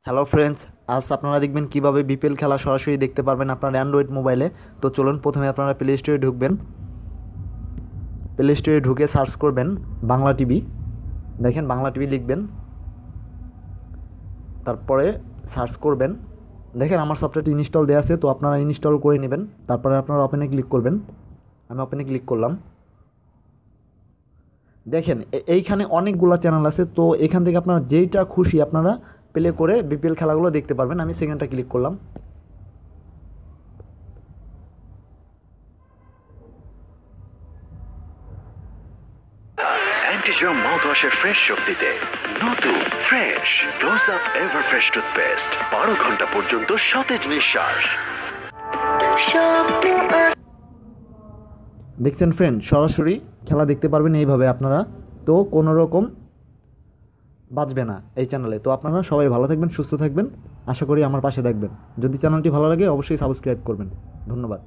Hello friends, আজ আপনারা দেখবেন কিভাবে বিপিএল খেলা সরাসরি দেখতে পারবেন আপনার অ্যান্ড্রয়েড মোবাইলে। তো চলুন, প্রথমে আপনারা প্লে স্টোরে ঢুকবেন। প্লে স্টোরে ঢুকে সার্চ করবেন বাংলা টিভি। দেখেন বাংলা টিভি লিখবেন, তারপরে সার্চ করবেন। দেখেন আমার সফটওয়্যারটি ইনস্টল দেওয়া আছে, তো আপনারা ইনস্টল করে নেবেন। তারপরে আপনারা ওপেনে ক্লিক করবেন। আমি ওপেনে ক্লিক করলাম। দেখেন এইখানে অনেকগুলো চ্যানেল আছে, তো এখান থেকে আপনারা যেইটা খুশি আপনারা প্লে করে বিপিএল খেলাগুলো দেখতে পারবেন। আমি সেকেন্ডটা ক্লিক করলাম। অ্যান্টিজার্ম মাউথওয়াশের ফ্রেশ শক্তিতে নতুন fresh close up ever fresh toothpaste 12 ঘন্টা পর্যন্ত সতেজ নিঃশ্বাস। দেখছেন ফ্রেন্ড, সরাসরি খেলা দেখতে পারবেন এইভাবে আপনারা। তো কোনো রকম বাজবে না এই চ্যানেলে। তো আপনারা সবাই ভালো থাকবেন, সুস্থ থাকবেন, আশা করি আমার পাশে থাকবেন। যদি চ্যানেলটি ভালো লাগে অবশ্যই সাবস্ক্রাইব করবেন। ধন্যবাদ।